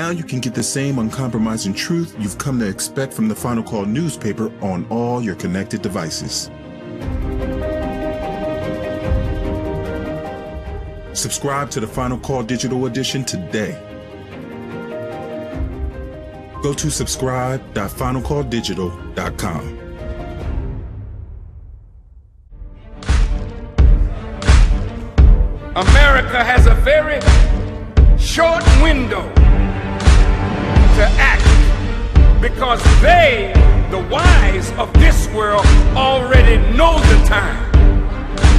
Now you can get the same uncompromising truth you've come to expect from the Final Call newspaper on all your connected devices. Subscribe to the Final Call Digital Edition today. Go to subscribe.finalcalldigital.com. America has a very short window to act because they, the wise of this world, already know the time.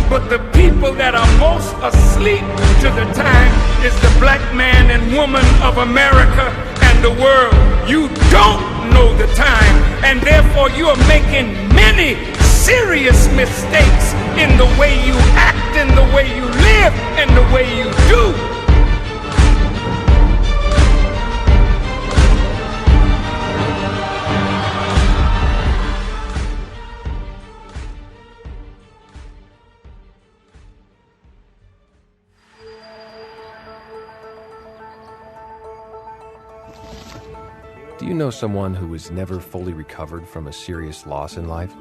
But the people that are most asleep to the time is the black man and woman of America and the world. You don't know the time, and therefore you are making many serious mistakes in the way you act, in the way you live, in the way you do. Do you know someone who has never fully recovered from a serious loss in life?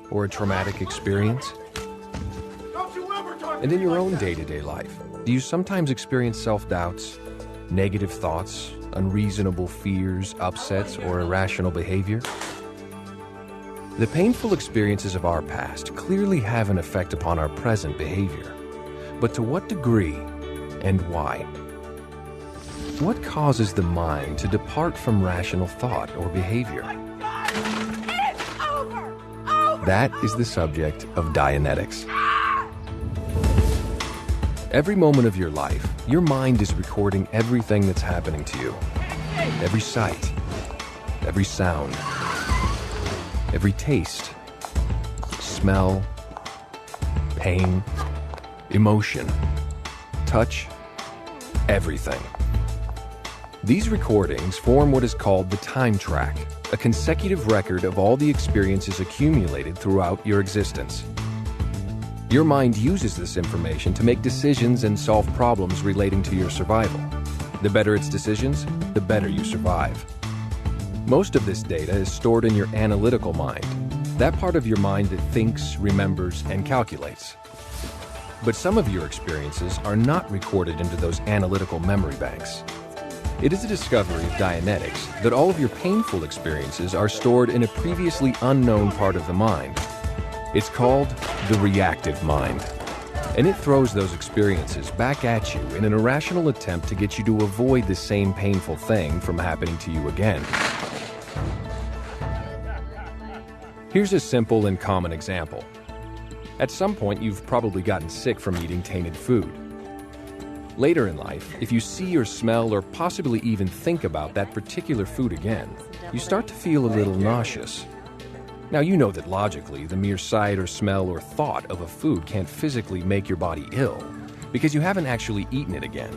Or a traumatic experience? And in your own day-to-day life, do you sometimes experience self-doubts, negative thoughts, unreasonable fears, upsets, or irrational behavior? The painful experiences of our past clearly have an effect upon our present behavior. But to what degree and why? What causes the mind to depart from rational thought or behavior? That is the subject of Dianetics. Every moment of your life, your mind is recording everything that's happening to you. Every sight, every sound, every taste, smell, pain, emotion, touch, everything. These recordings form what is called the time track, a consecutive record of all the experiences accumulated throughout your existence. Your mind uses this information to make decisions and solve problems relating to your survival. The better its decisions, the better you survive. Most of this data is stored in your analytical mind, that part of your mind that thinks, remembers, and calculates. But some of your experiences are not recorded into those analytical memory banks. It is a discovery of Dianetics that all of your painful experiences are stored in a previously unknown part of the mind. It's called the reactive mind, and it throws those experiences back at you in an irrational attempt to get you to avoid the same painful thing from happening to you again. Here's a simple and common example. At some point, you've probably gotten sick from eating tainted food. Later in life, if you see or smell or possibly even think about that particular food again, you start to feel a little nauseous. Now, you know that logically, the mere sight or smell or thought of a food can't physically make your body ill because you haven't actually eaten it again,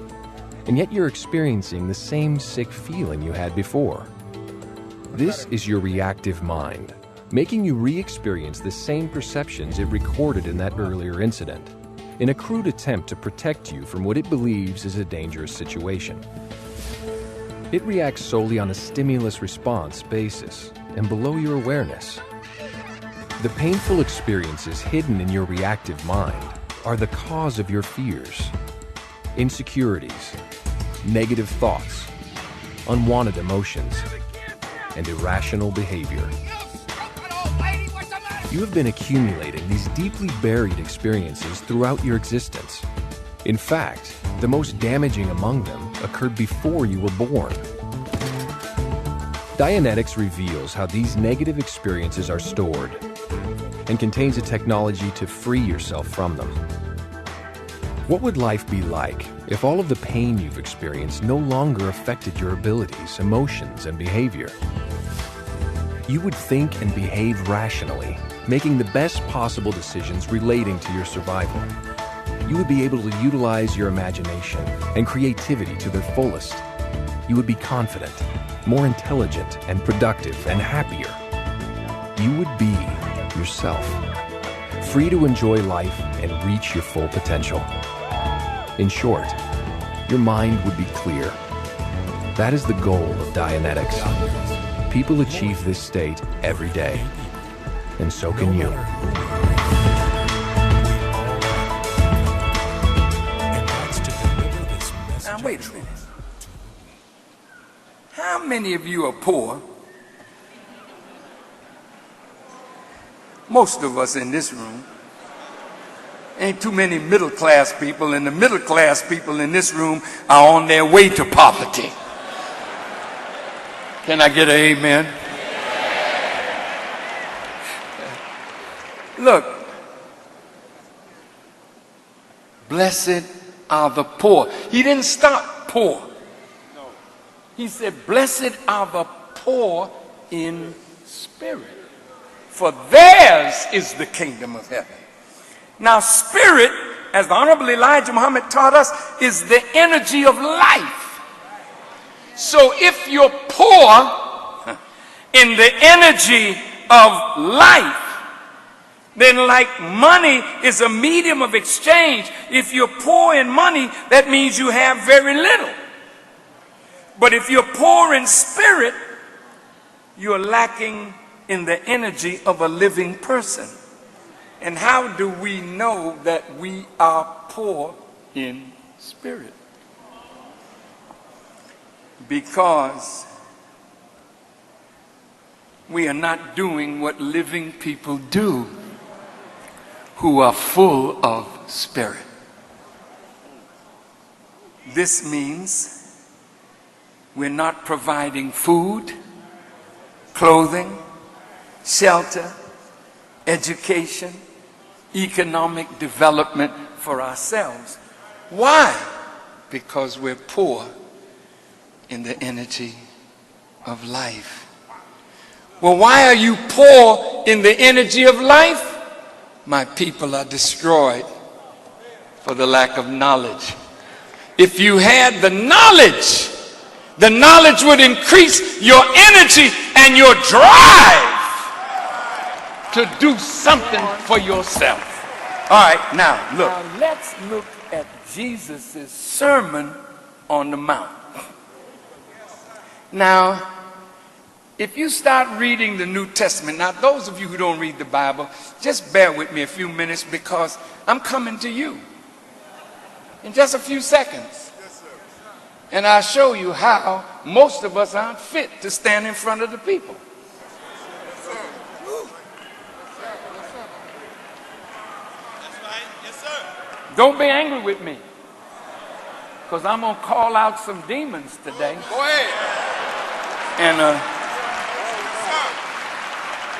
and yet you're experiencing the same sick feeling you had before. This is your reactive mind, making you re-experience the same perceptions it recorded in that earlier incident, in a crude attempt to protect you from what it believes is a dangerous situation. It reacts solely on a stimulus-response basis and below your awareness. The painful experiences hidden in your reactive mind are the cause of your fears, insecurities, negative thoughts, unwanted emotions, and irrational behavior. You have been accumulating these deeply buried experiences throughout your existence. In fact, the most damaging among them occurred before you were born. Dianetics reveals how these negative experiences are stored and contains a technology to free yourself from them. What would life be like if all of the pain you've experienced no longer affected your abilities, emotions, and behavior? You would think and behave rationally, making the best possible decisions relating to your survival. You would be able to utilize your imagination and creativity to their fullest. You would be confident, more intelligent and productive and happier. You would be yourself, free to enjoy life and reach your full potential. In short, your mind would be clear. That is the goal of Dianetics. People achieve this state every day, and so can you. Now wait a minute. How many of you are poor? Most of us in this room. Ain't too many middle class people, and the middle class people in this room are on their way to poverty. Can I get an amen? Look, blessed are the poor. He didn't stop poor. He said, blessed are the poor in spirit, for theirs is the kingdom of heaven. Now, spirit, as the Honorable Elijah Muhammad taught us, is the energy of life. So if you're poor in the energy of life, then like money is a medium of exchange. If you're poor in money, that means you have very little. But if you're poor in spirit, you're lacking in the energy of a living person. And how do we know that we are poor in spirit? Because we are not doing what living people do who are full of spirit. This means we're not providing food, clothing, shelter, education, economic development for ourselves. Why? Because we're poor in the energy of life. Well, why are you poor in the energy of life? My people are destroyed for the lack of knowledge. If you had the knowledge would increase your energy and your drive to do something for yourself. All right, now look. Now let's look at Jesus' Sermon on the Mount. Now, if you start reading the New Testament, now those of you who don't read the Bible, just bear with me a few minutes because I'm coming to you in just a few seconds. And I'll show you how most of us aren't fit to stand in front of the people. Don't be angry with me, because I'm going to call out some demons today. Go ahead. And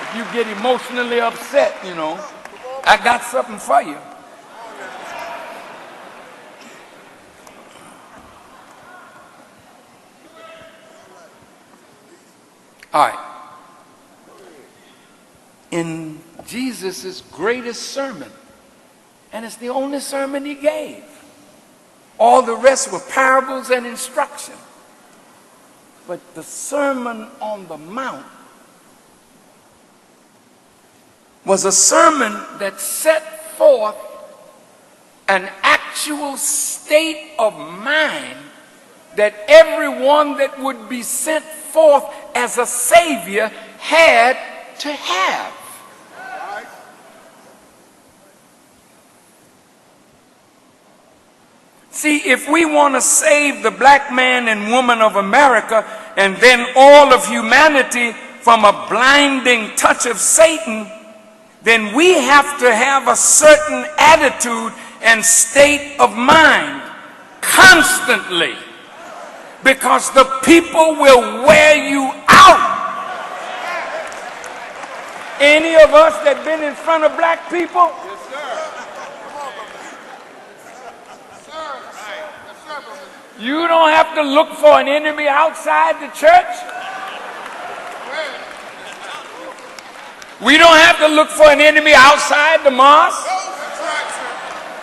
if you get emotionally upset, you know, I got something for you. All right. In Jesus' greatest sermon, and it's the only sermon he gave. All the rest were parables and instruction. But the Sermon on the Mount was a sermon that set forth an actual state of mind that everyone that would be sent forth as a savior had to have. See, if we want to save the black man and woman of America and then all of humanity from a blinding touch of Satan, then we have to have a certain attitude and state of mind constantly, because the people will wear you out. Any of us that been in front of black people? Yes, sir. You don't have to look for an enemy outside the church. We don't have to look for an enemy outside the mosque,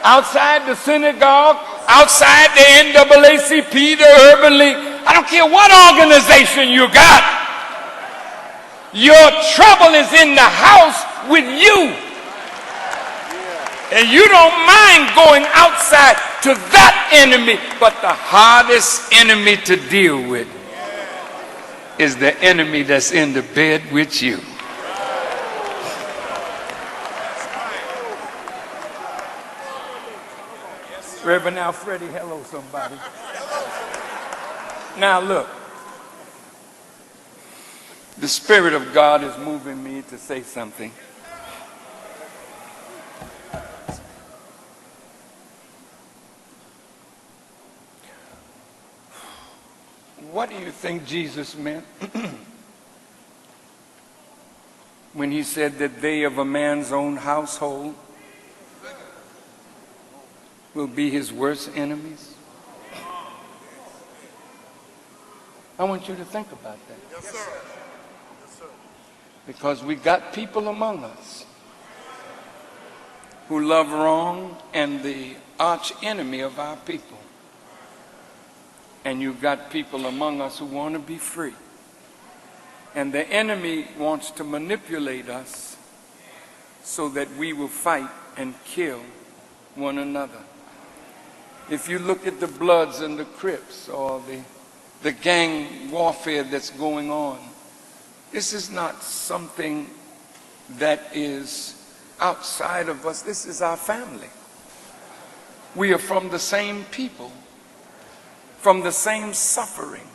outside the synagogue, outside the NAACP, the Urban League. I don't care what organization you got. Your trouble is in the house with you. And you don't mind going outside to that enemy, but the hardest enemy to deal with is the enemy that's in the bed with you. Reverend Alfredi, hello somebody. Now look, the Spirit of God is moving me to say something. What do you think Jesus meant when he said that they of a man's own household will be his worst enemies? I want you to think about that. Yes, sir. Yes, sir. Because we got people among us who love wrong and the arch enemy of our people. And you've got people among us who want to be free. And the enemy wants to manipulate us so that we will fight and kill one another. If you look at the Bloods and the Crips or the gang warfare that's going on, this is not something that is outside of us. This is our family. We are from the same people, from the same suffering,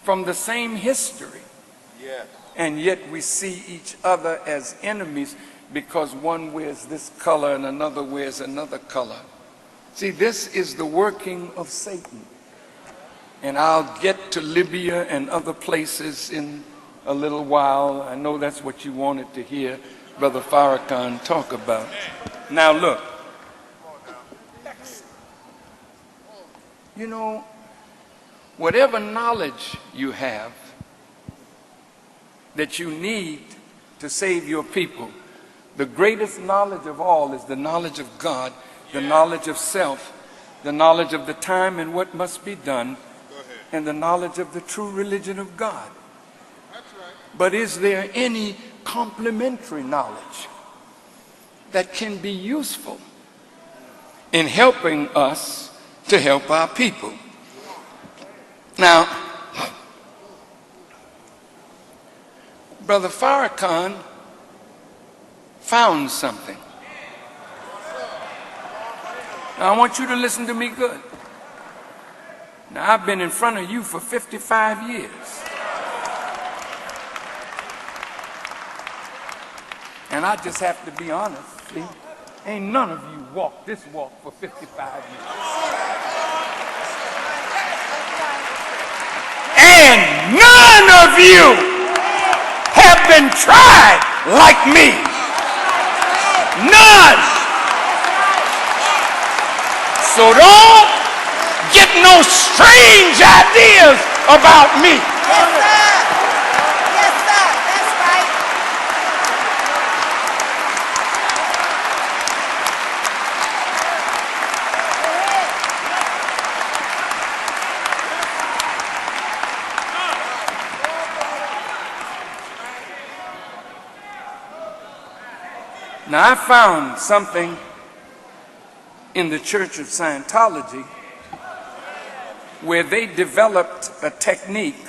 from the same history. Yes. And yet we see each other as enemies because one wears this color and another wears another color. See, this is the working of Satan. And I'll get to Libya and other places in a little while. I know that's what you wanted to hear Brother Farrakhan talk about. Now look. You know, whatever knowledge you have that you need to save your people, the greatest knowledge of all is the knowledge of God, the knowledge of self, the knowledge of the time and what must be done, and the knowledge of the true religion of God. That's right. But is there any complementary knowledge that can be useful in helping us to help our people? Now, Brother Farrakhan found something. Now, I want you to listen to me good. Now, I've been in front of you for 55 years. And I just have to be honest, see? Ain't none of you walked this walk for 55 years. And none of you have been tried like me. None. So don't get no strange ideas about me. Yes, sir. Yes, sir. That's right. Now, I found something in the Church of Scientology where they developed a technique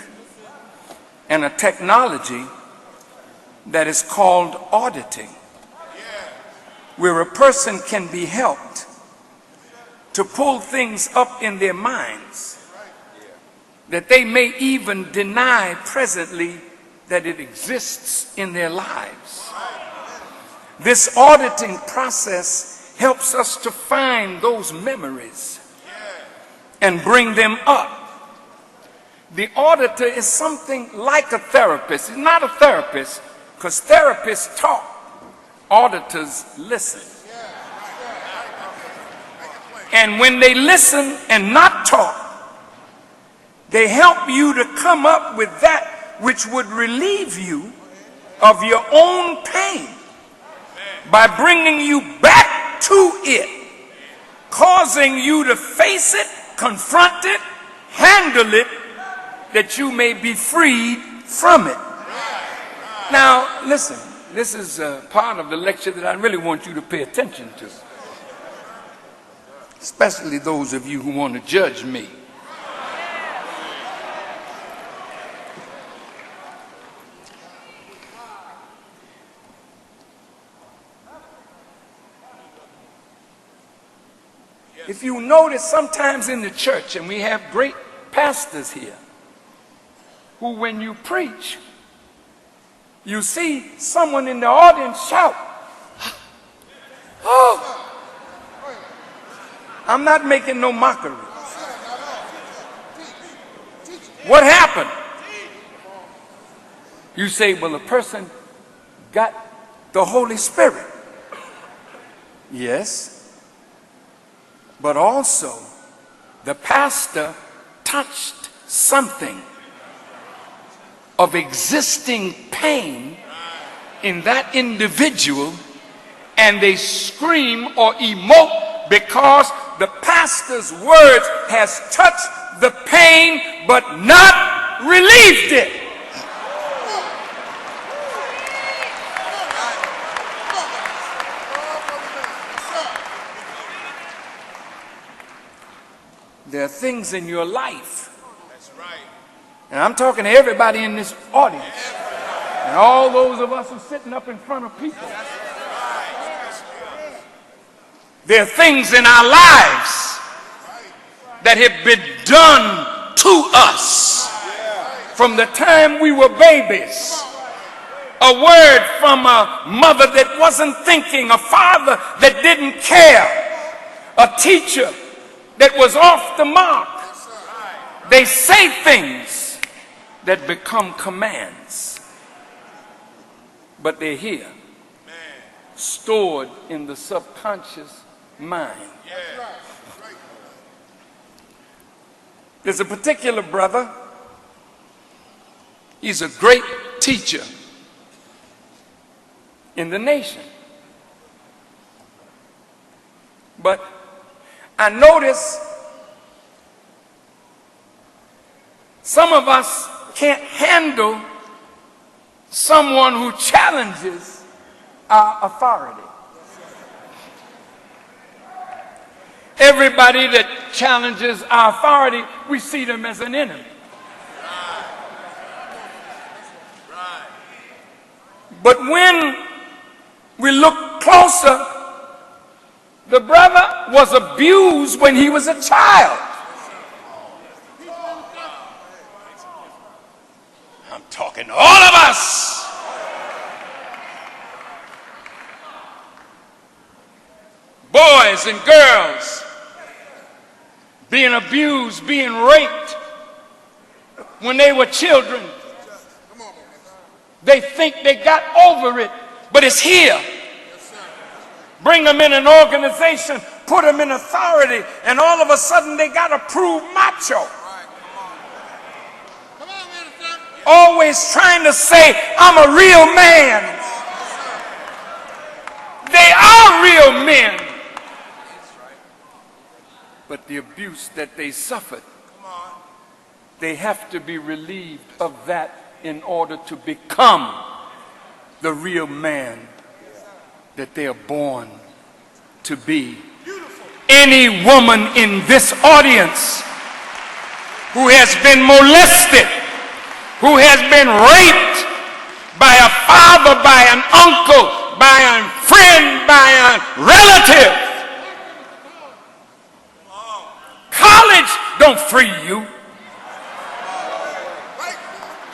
and a technology that is called auditing, where a person can be helped to pull things up in their minds that they may even deny presently that it exists in their lives. This auditing process helps us to find those memories and bring them up. The auditor is something like a therapist. He's not a therapist because therapists talk, auditors listen. And when they listen and not talk, they help you to come up with that which would relieve you of your own pain by bringing you back to it, causing you to face it, confront it, handle it, that you may be freed from it. Now, listen, this is a part of the lecture that I really want you to pay attention to, especially those of you who want to judge me. If you notice, sometimes in the church, and we have great pastors here, who when you preach, you see someone in the audience shout, "Oh!" I'm not making no mockery. What happened? You say, well, a person got the Holy Spirit. Yes. But also, the pastor touched something of existing pain in that individual, and they scream or emote because the pastor's words has touched the pain but not relieved it. There are things in your life, That's right. and I'm talking to everybody in this audience, and all those of us who are sitting up in front of people. There are things in our lives that have been done to us from the time we were babies. A word from a mother that wasn't thinking, a father that didn't care, a teacher that was off the mark. They say things that become commands, but they're here, stored in the subconscious mind. There's a particular brother. He's a great teacher in the nation. But I notice some of us can't handle someone who challenges our authority. Everybody that challenges our authority, we see them as an enemy. But when we look closer, the brother was abused when he was a child. I'm talking to all of us. Boys and girls being abused, being raped when they were children. They think they got over it, but it's here. Bring them in an organization, put them in authority, and all of a sudden they got to prove macho. Always trying to say, I'm a real man. They are real men. But the abuse that they suffered, they have to be relieved of that in order to become the real man that they are born to be. Any woman in this audience who has been molested, who has been raped by a father, by an uncle, by a friend, by a relative, college don't free you.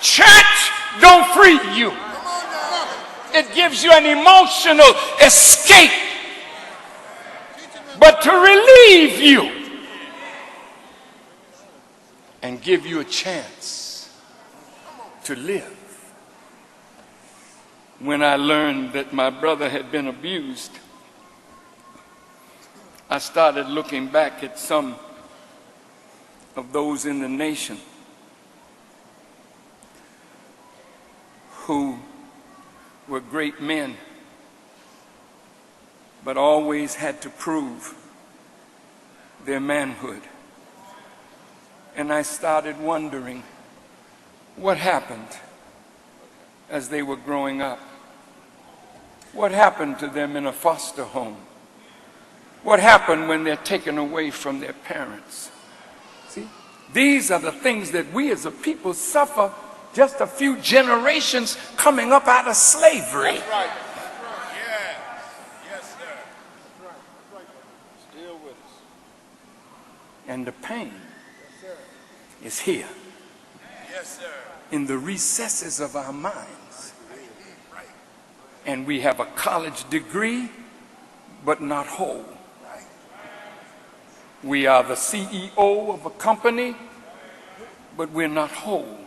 Church don't free you. It gives you an emotional escape. But to relieve you and give you a chance to live. When I learned that my brother had been abused, I started looking back at some of those in the nation who were great men, but always had to prove their manhood. And I started wondering what happened as they were growing up. What happened to them in a foster home? What happened when they're taken away from their parents? See, these are the things that we as a people suffer just a few generations coming up out of slavery. That's right. Yeah. Yes, sir. That's right. Still with us. And the pain is here Yes, sir. in the recesses of our minds. And we have a college degree, but not whole. We are the CEO of a company, but we're not whole.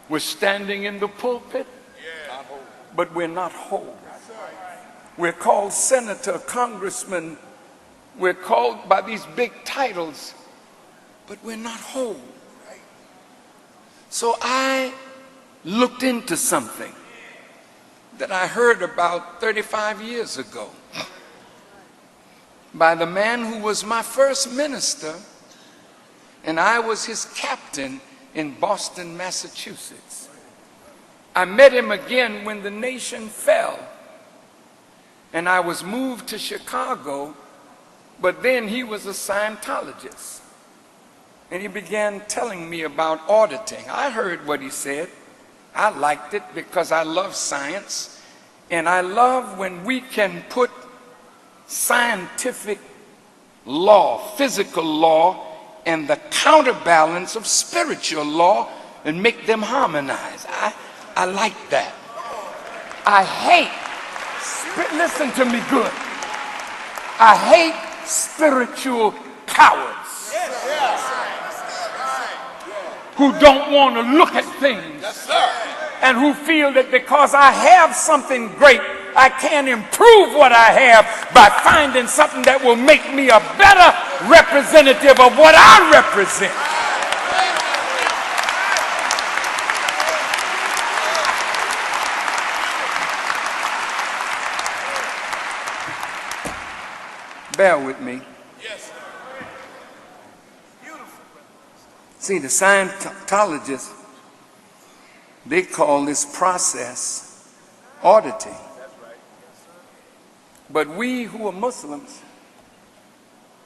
We're standing in the pulpit, but we're not whole. We're called senator, congressman. We're called by these big titles, but we're not whole. So I looked into something that I heard about 35 years ago by the man who was my first minister, and I was his captain in Boston, Massachusetts. I met him again when the nation fell, and I was moved to Chicago, but then he was a Scientologist, and he began telling me about auditing. I heard what he said. I liked it because I love science, and I love when we can put scientific law, physical law, and the counterbalance of spiritual law and make them harmonize. I like that. I hate, listen to me good, I hate spiritual cowards who don't want to look at things and who feel that because I have something great, I can improve what I have by finding something that will make me a better representative of what I represent. Bear with me. See, the Scientologists, they call this process auditing. But we who are Muslims,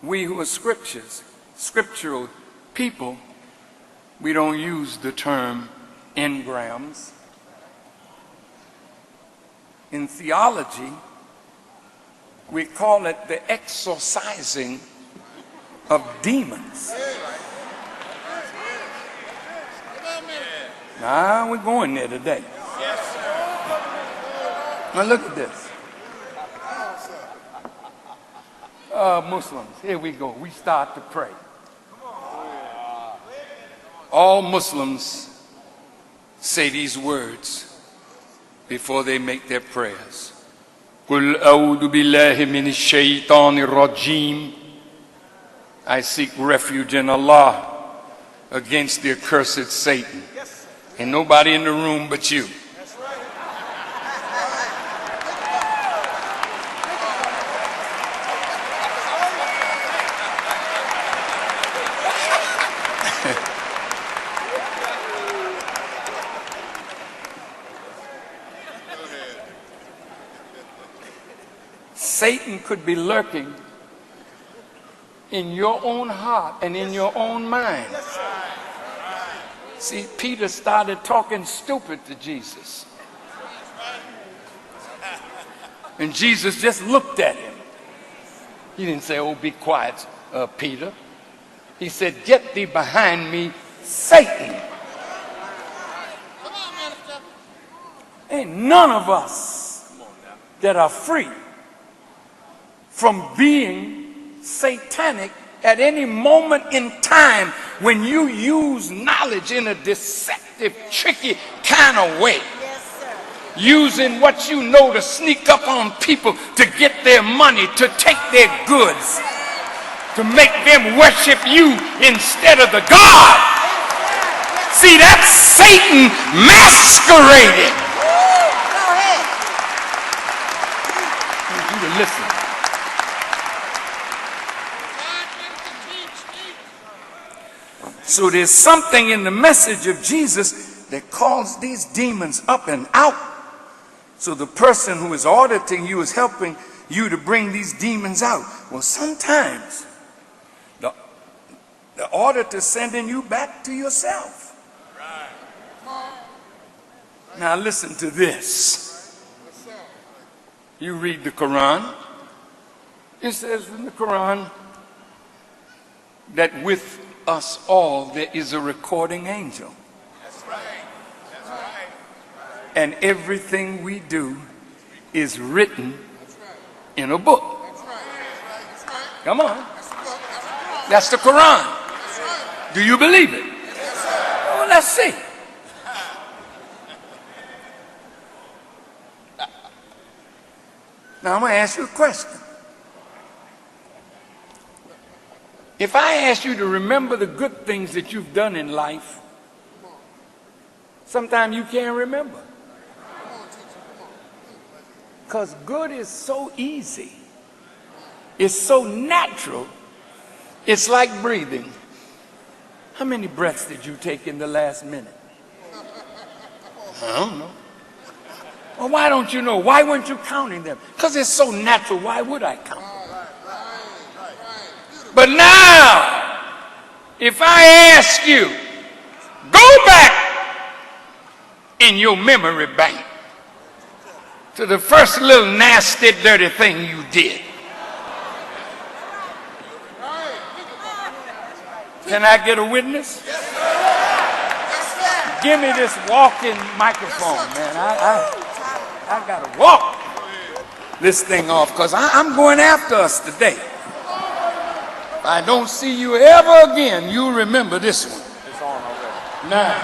we who are scriptural people, we don't use the term engrams. In theology, we call it the exorcising of demons. Now we're going there today. Now look at this. Muslims, here we go. We start to pray. All Muslims say these words before they make their prayers. قُلْ أَعُوذُ بِاللَّهِ مِنَ الشَّيْطَانِ الرَّجِيمِ. I seek refuge in Allah against the accursed Satan. Ain't nobody in the room but you. Satan could be lurking in your own heart and in your own mind. See, Peter started talking stupid to Jesus. And Jesus just looked at him. He didn't say, oh, be quiet, Peter. He said, get thee behind me, Satan. Ain't none of us that are free from being satanic at any moment in time when you use knowledge in a deceptive, tricky kind of way. Using what you know to sneak up on people to get their money, to take their goods, to make them worship you instead of the God. See, that's Satan masquerading. Go ahead. I need you to listen. So there's something in the message of Jesus that calls these demons up and out So the person who is auditing you is helping you to bring these demons out. Well, sometimes the auditor's sending you back to yourself. Now listen to this. You read the Quran. It says in the Quran that with us all there is a recording angel. That's right. That's right. And everything we do is written in a book. Come on. That's the Quran. Do you believe it? Well, let's see. Now I'm going to ask you a question. If I ask you to remember the good things that you've done in life, sometimes you can't remember. Because good is so easy. It's so natural. It's like breathing. How many breaths did you take in the last minute? I don't know. Well, why don't you know? Why weren't you counting them? Because it's so natural. Why would I count them? But now, if I ask you, go back in your memory bank to the first little nasty, dirty thing you did. Can I get a witness? Give me this walking microphone, man. I got to walk this thing off because I'm going after us today. If I don't see you ever again, you remember this one. It's on already. Now,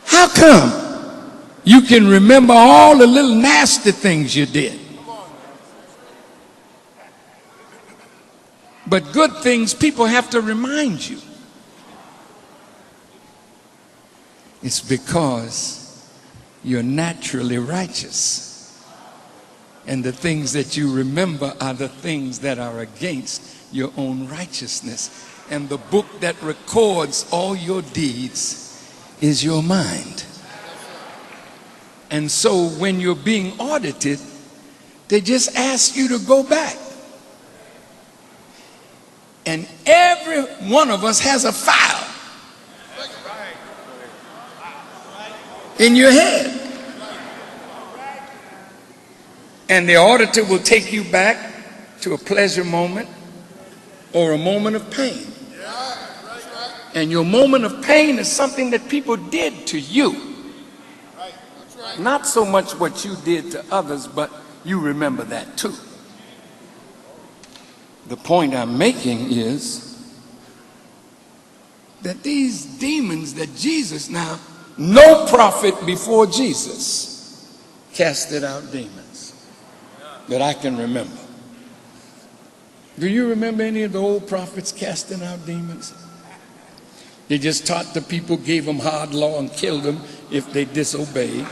how come you can remember all the little nasty things you did? But good things, people have to remind you. It's because you're naturally righteous. And the things that you remember are the things that are against your own righteousness. And the book that records all your deeds is your mind. And so when you're being audited, they just ask you to go back. And every one of us has a file in your head. And the auditor will take you back to a pleasure moment or a moment of pain. And your moment of pain is something that people did to you. Not so much what you did to others, but you remember that too. The point I'm making is that these demons that Jesus, now, no prophet before Jesus casted out demons that I can remember. Do you remember any of the old prophets casting out demons? They just taught the people, gave them hard law, and killed them if they disobeyed.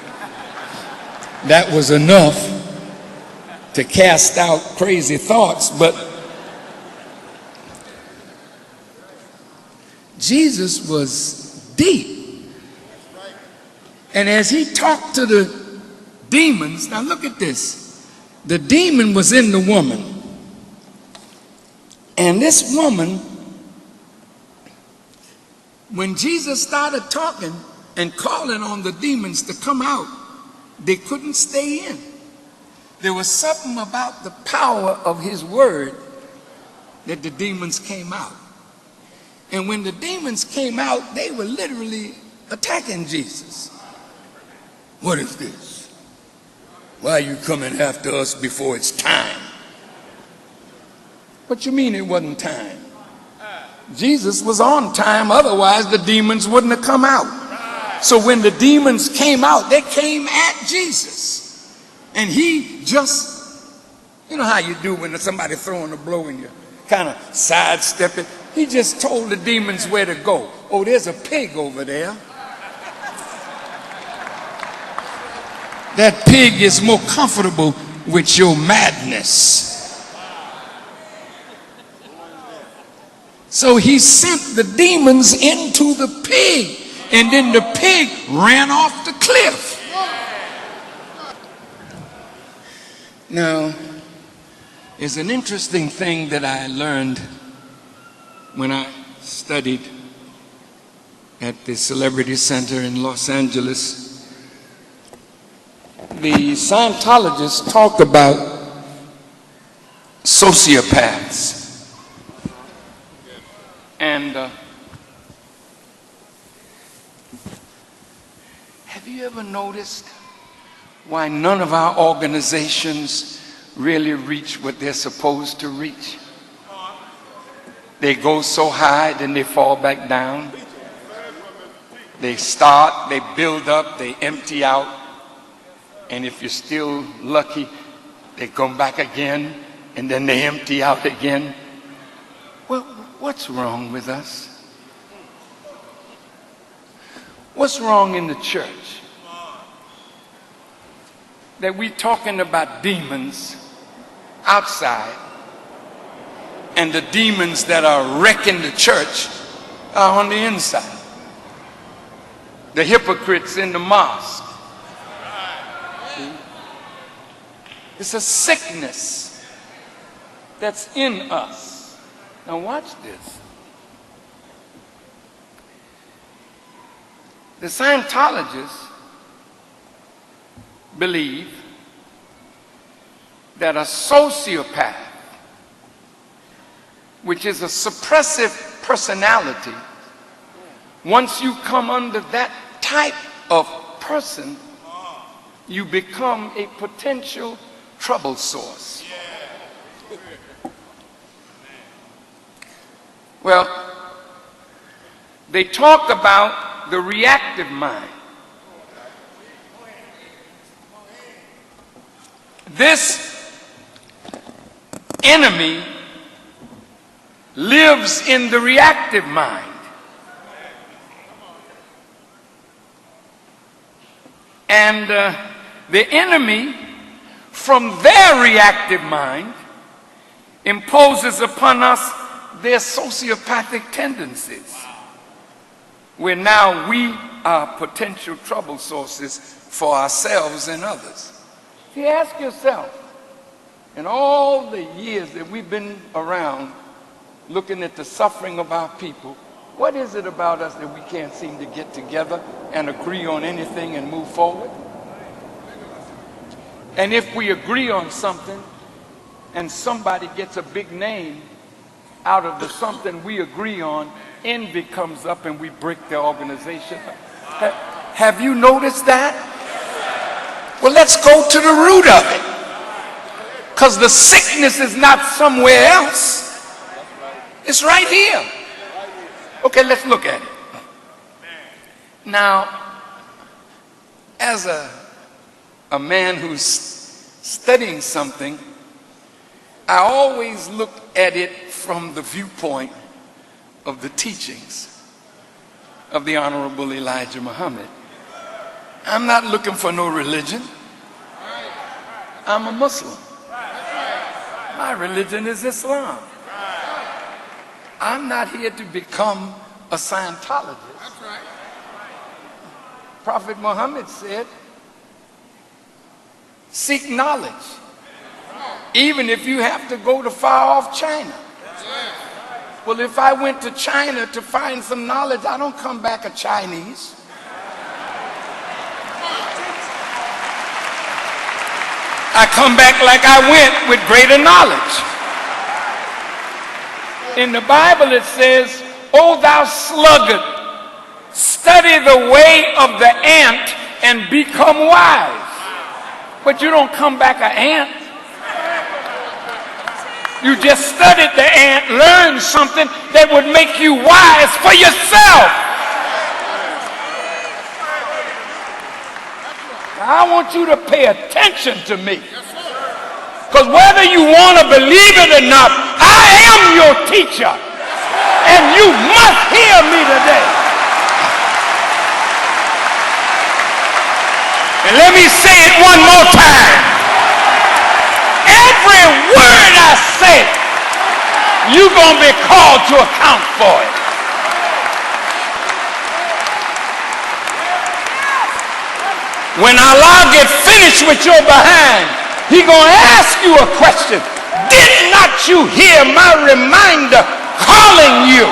That was enough to cast out crazy thoughts, but Jesus was deep. And as he talked to the demons, now look at this. The demon was in the woman. And this woman, when Jesus started talking and calling on the demons to come out, they couldn't stay in. There was something about the power of his word that the demons came out. And when the demons came out, they were literally attacking Jesus. What is this? Why are you coming after us before it's time? What you mean it wasn't time? Jesus was on time, otherwise the demons wouldn't have come out. So when the demons came out, they came at Jesus. And he just, you know how you do when somebody throwing a blow and you kind of sidestep it. He just told the demons where to go. Oh, there's a pig over there. That pig is more comfortable with your madness. So he sent the demons into the pig. and then the pig ran off the cliff. Now, it's an interesting thing that I learned when I studied at the Celebrity Center in Los Angeles. The Scientologists talk about sociopaths. And have you ever noticed why none of our organizations really reach what they're supposed to reach? They go so high, then they fall back down. They start, they build up, they empty out. And if you're still lucky, they come back again, and then they empty out again. Well, what's wrong with us? What's wrong in the church? That we're talking about demons outside, and the demons that are wrecking the church are on the inside. The hypocrites in the mosque. It's a sickness that's in us. Now watch this. The Scientologists believe that a sociopath, which is a suppressive personality, once you come under that type of person, you become a potential trouble source. Well, they talk about the reactive mind. This enemy lives in the reactive mind. And the enemy, from their reactive mind, imposes upon us their sociopathic tendencies, where now we are potential trouble sources for ourselves and others. You ask yourself, in all the years that we've been around looking at the suffering of our people, what is it about us that we can't seem to get together and agree on anything and move forward? And if we agree on something and somebody gets a big name out of the something we agree on, envy comes up and we break the organization. Have you noticed that? Well, let's go to the root of it. Because the sickness is not somewhere else. It's right here. Okay, let's look at it. Now, as a man who's studying something, I always look at it from the viewpoint of the teachings of the Honorable Elijah Muhammad. I'm not looking for no religion. I'm a Muslim. My religion is Islam. I'm not here to become a Scientologist. Prophet Muhammad said, seek knowledge, even if you have to go to far off China. Well, if I went to China to find some knowledge, I don't come back a Chinese. I come back like I went with greater knowledge. In the Bible it says, O thou sluggard, study the way of the ant and become wise. But you don't come back an ant. You just studied the ant, learned something that would make you wise for yourself. I want you to pay attention to me. Because whether you want to believe it or not, I am your teacher. And you must hear me today. And let me say it one more time. Every word I say, you're going to be called to account for it. When Allah get finished with your behind, He gonna ask you a question. Did not you hear my reminder calling you?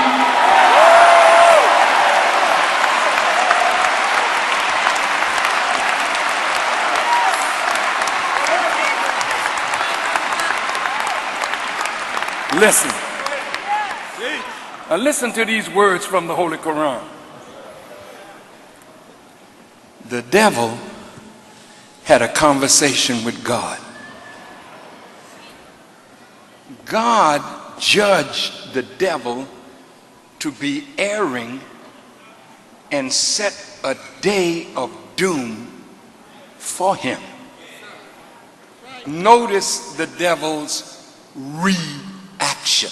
Listen. Now listen to these words from the Holy Quran. The devil had a conversation with God. God judged the devil to be erring and set a day of doom for him. Notice the devil's reaction.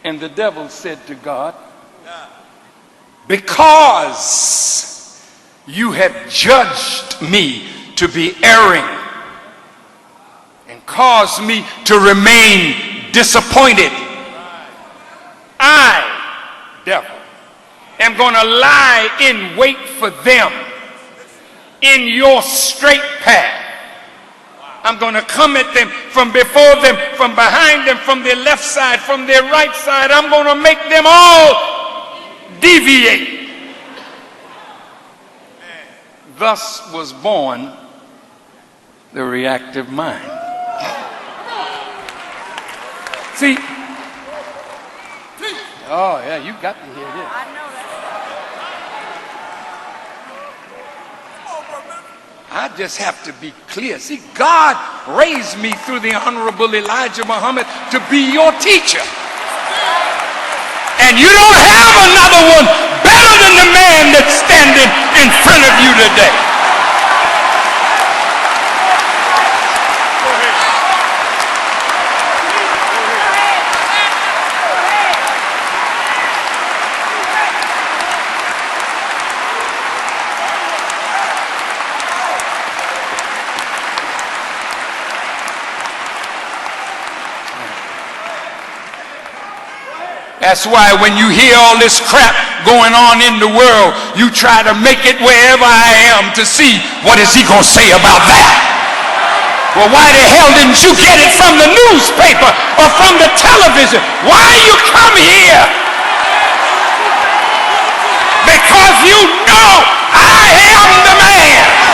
And the devil said to God, because you have judged me to be erring and caused me to remain disappointed, I, devil, am going to lie in wait for them in your straight path. I'm going to come at them from before them, from behind them, from their left side, from their right side. I'm going to make them all deviate. Thus was born the reactive mind. See? Oh, yeah, you got to hear this. I just have to be clear. See, God raised me through the Honorable Elijah Muhammad to be your teacher. And you don't have another one better than the man that's standing in front of you today. That's why when you hear all this crap going on in the world, you try to make it wherever I am to see what is he going to say about that. Well, why the hell didn't you get it from the newspaper or from the television? Why you come here? Because you know I am the man.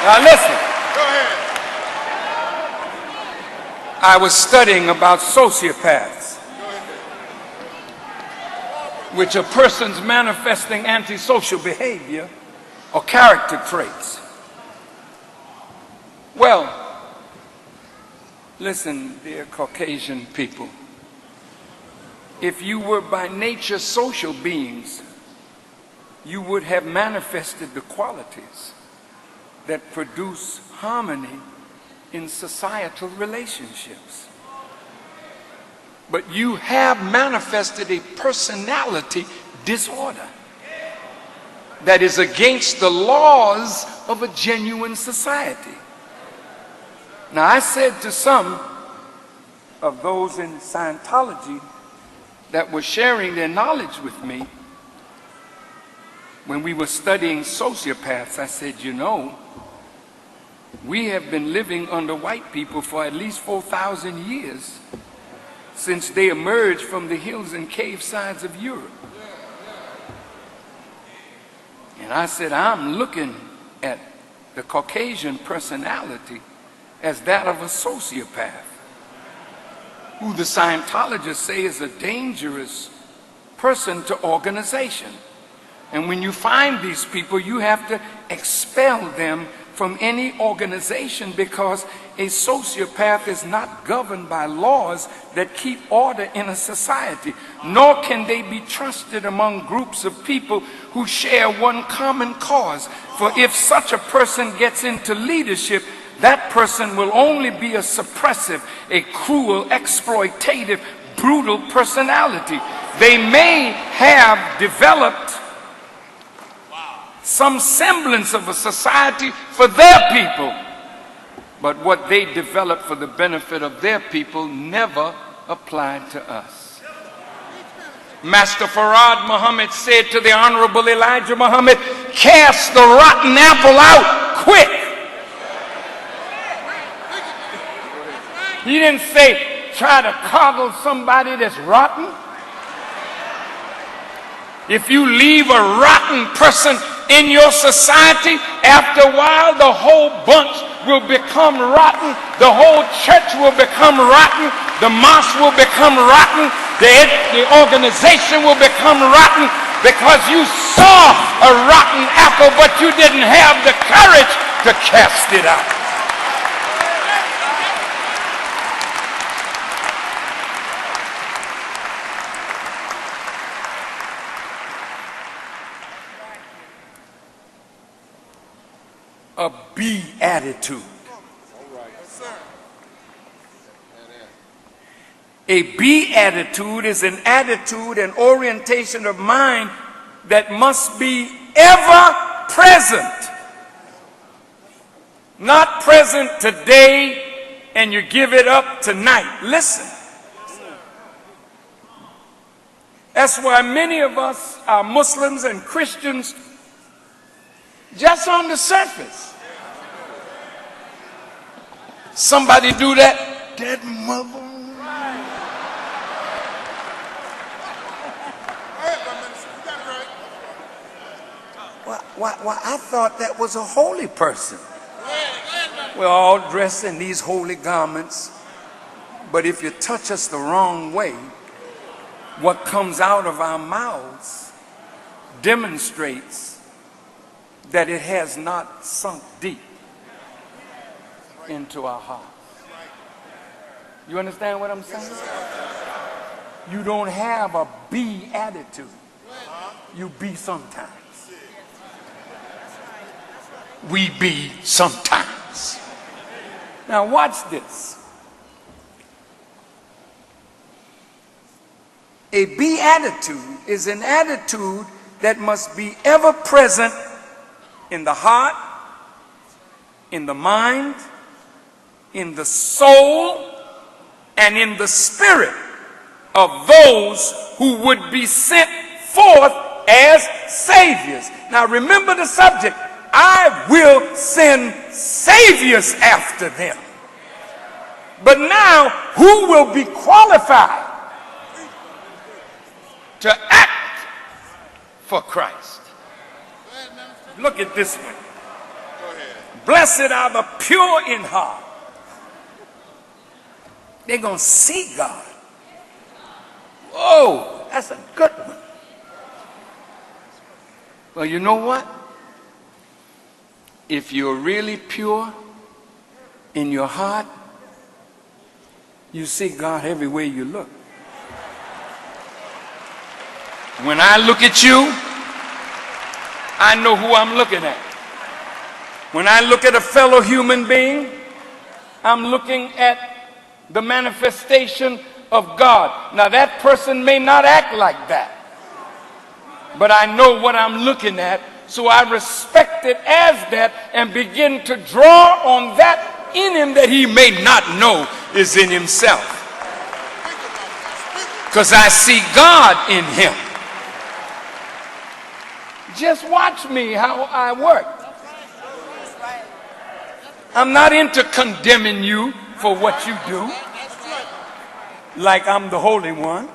Now listen. Go ahead. I was studying about sociopaths, which are persons manifesting antisocial behavior or character traits. Well, listen, dear Caucasian people, if you were by nature social beings, you would have manifested the qualities that produce harmony in societal relationships. But you have manifested a personality disorder that is against the laws of a genuine society. Now, I said to some of those in Scientology that were sharing their knowledge with me when we were studying sociopaths, I said, you know, we have been living under white people for at least 4,000 years since they emerged from the hills and cave sides of Europe. And I said, I'm looking at the Caucasian personality as that of a sociopath, who the Scientologists say is a dangerous person to organization. And when you find these people, you have to expel them from any organization, because a sociopath is not governed by laws that keep order in a society, nor can they be trusted among groups of people who share one common cause. For if such a person gets into leadership, that person will only be a suppressive, a cruel, exploitative, brutal personality. They may have developed some semblance of a society for their people, but what they developed for the benefit of their people never applied to us. Master Farad Muhammad said to the Honorable Elijah Muhammad, "Cast the rotten apple out quick." He didn't say try to coddle somebody that's rotten. If you leave a rotten person in your society, after a while the whole bunch will become rotten, the whole church will become rotten, the mosque will become rotten, the organization will become rotten, because you saw a rotten apple but you didn't have the courage to cast it out. A B attitude. A B attitude is an attitude and orientation of mind that must be ever present. Not present today and you give it up tonight. Listen. That's why many of us are Muslims and Christians just on the surface. Somebody do that, dead mother. Well, I thought that was a holy person. We're all dressed in these holy garments, but if you touch us the wrong way, what comes out of our mouths demonstrates that it has not sunk deep into our heart. You understand what I'm saying? You don't have a be attitude. You be sometimes. We be sometimes. Now watch this. A be attitude is an attitude that must be ever present in the heart, in the mind, in the soul, and in the spirit of those who would be sent forth as saviors. Now remember the subject. I will send saviors after them. But now, who will be qualified to act for Christ? Look at this one. Blessed are the pure in heart. They're going to see God. Whoa, that's a good one. Well, you know what? If you're really pure in your heart, you see God everywhere you look. When I look at you, I know who I'm looking at. When I look at a fellow human being, I'm looking at the manifestation of God. Now that person may not act like that, but I know what I'm looking at, so I respect it as that and begin to draw on that in him that he may not know is in himself. Because I see God in him. Just watch me how I work. I'm not into condemning you for what you do, like I'm the Holy One.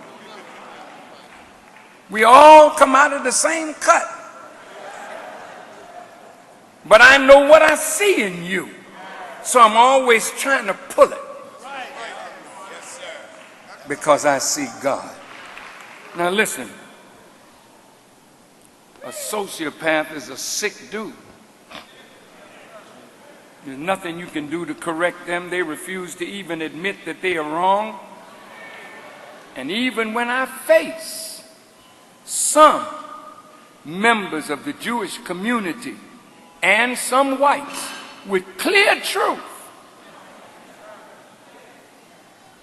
We all come out of the same cut. But I know what I see in you. So I'm always trying to pull it because I see God. Now listen, a sociopath is a sick dude. There's nothing you can do to correct them. They refuse to even admit that they are wrong. And even when I face some members of the Jewish community and some whites with clear truth,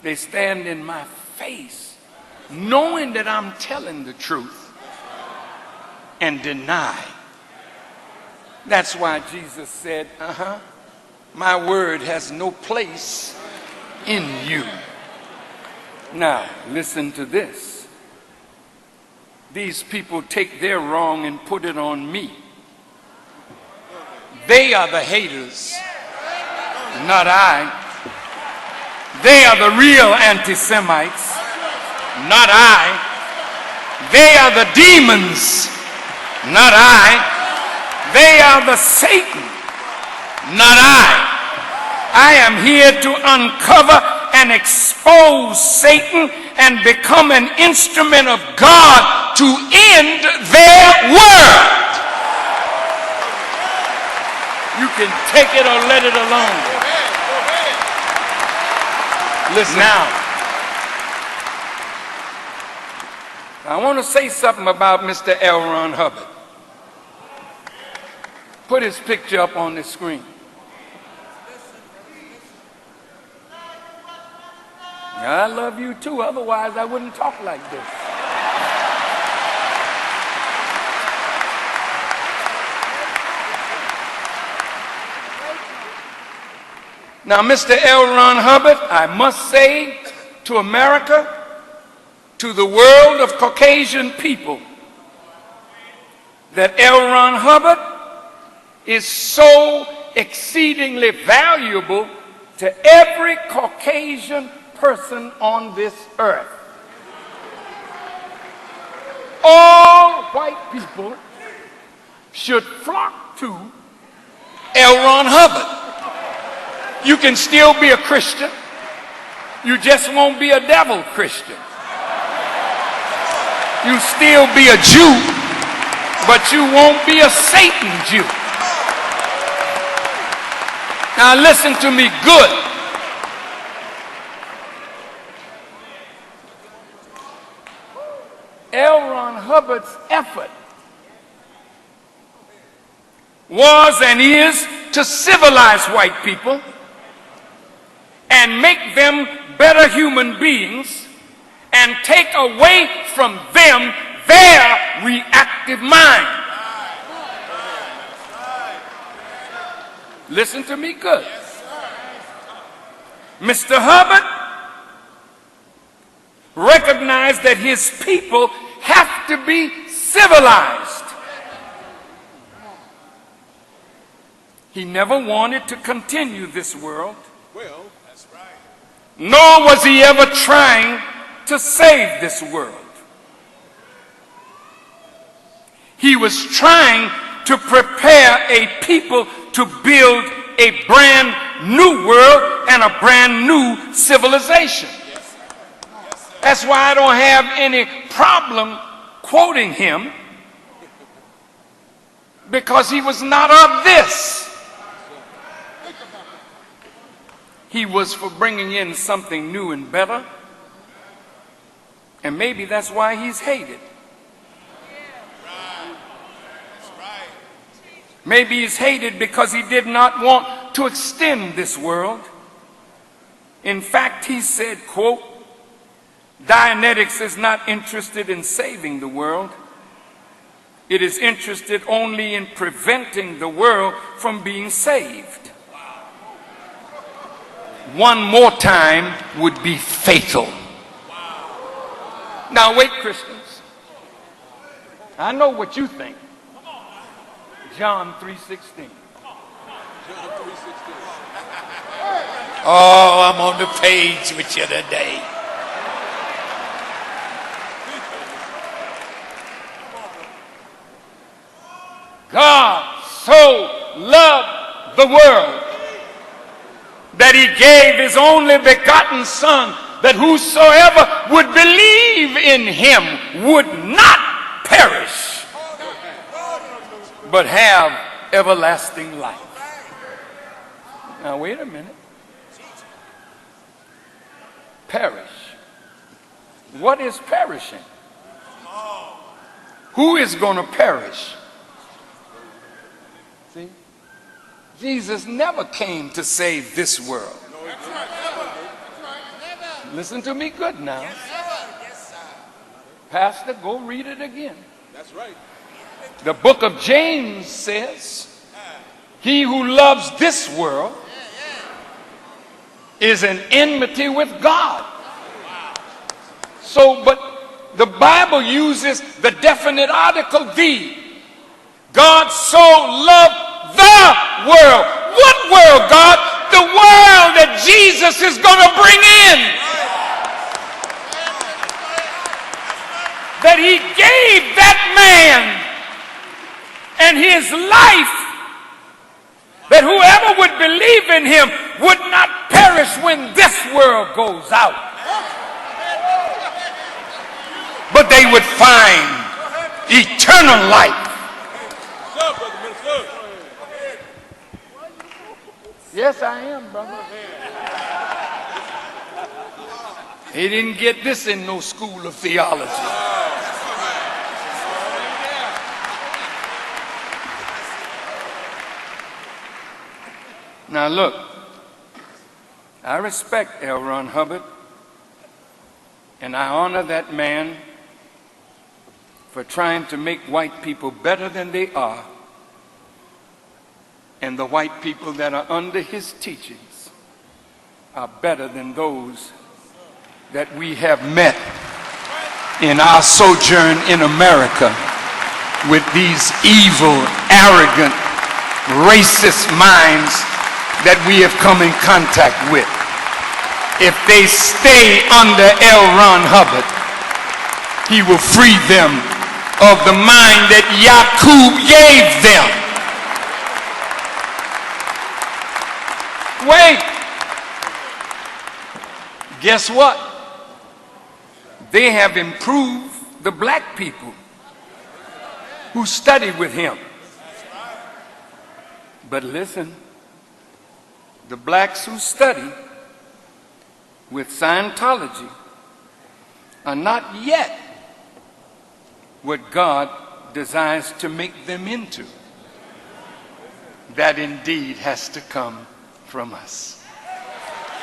they stand in my face knowing that I'm telling the truth and deny. That's why Jesus said, my word has no place in you. Now, listen to this. These people take their wrong and put it on me. They are the haters, not I. They are the real anti-Semites, not I. They are the demons, not I. They are the Satan, not I. I am here to uncover and expose Satan and become an instrument of God to end their world. You can take it or let it alone. Listen now. I want to say something about Mr. L. Ron Hubbard. Put his picture up on the screen. I love you too, otherwise I wouldn't talk like this. Now, Mr. L. Ron Hubbard, I must say to America, to the world of Caucasian people, that L. Ron Hubbard is so exceedingly valuable to every Caucasian person on this earth. All white people should flock to L. Ron Hubbard. You can still be a Christian. You just won't be a devil Christian. You still be a Jew, but you won't be a Satan Jew. Now listen to me good. L. Ron Hubbard's effort was and is to civilize white people and make them better human beings and take away from them their reactive mind. Listen to me good. Mr. Hubbard recognized that his people have to be civilized. He never wanted to continue this world. Well, that's right. Nor was he ever trying to save this world. He was trying to prepare a people to build a brand new world and a brand new civilization. That's why I don't have any problem quoting him, because he was not of this. He was for bringing in something new and better, and maybe that's why he's hated. Maybe he's hated because he did not want to extend this world. In fact, he said, quote, Dianetics is not interested in saving the world. It is interested only in preventing the world from being saved. One more time would be fatal. Now wait, Christians. I know what you think. John 3:16. Oh, I'm on the page with you today. God so loved the world that he gave his only begotten Son, that whosoever would believe in him would not perish, but have everlasting life. Now wait a minute. Perish. What is perishing? Who is going to perish? See? Jesus never came to save this world. Listen to me good now. Pastor, go read it again. That's right. The book of James says, he who loves this world is an enmity with God. So, but the Bible uses the definite article the. God so loved the world. What world, God? The world that Jesus is going to bring in. That he gave that man and his life, that whoever would believe in him would not perish when this world goes out, but they would find eternal life. Yes, I am, brother. He didn't get this in no school of theology. Now look, I respect L. Ron Hubbard, and I honor that man for trying to make white people better than they are, and the white people that are under his teachings are better than those that we have met in our sojourn in America with these evil, arrogant, racist minds that we have come in contact with. If they stay under L. Ron Hubbard, he will free them of the mind that Yaqub gave them. Wait. Guess what? They have improved the black people who study with him. But listen, the blacks who study with Scientology are not yet what God desires to make them into. That indeed has to come from us.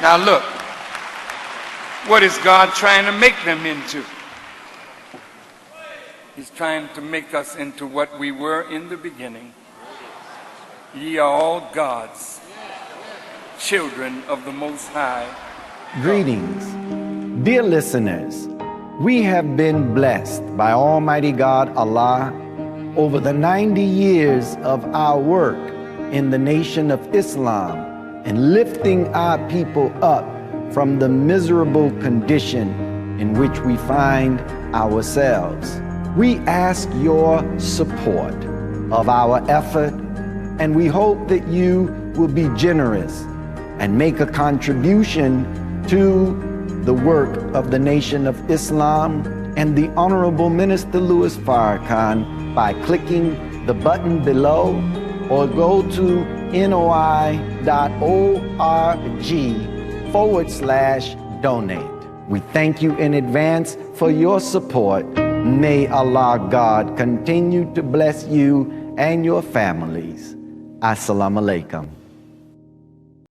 Now look, what is God trying to make them into? He's trying to make us into what we were in the beginning. Ye are all God's children of the Most High. Greetings, dear listeners. We have been blessed by Almighty God Allah over the 90 years of our work in the Nation of Islam and lifting our people up from the miserable condition in which we find ourselves. We ask your support of our effort, and we hope that you will be generous and make a contribution to the work of the Nation of Islam and the Honorable Minister Louis Farrakhan by clicking the button below or go to noi.org/donate. We thank you in advance for your support. May Allah God continue to bless you and your families. Assalamu alaikum.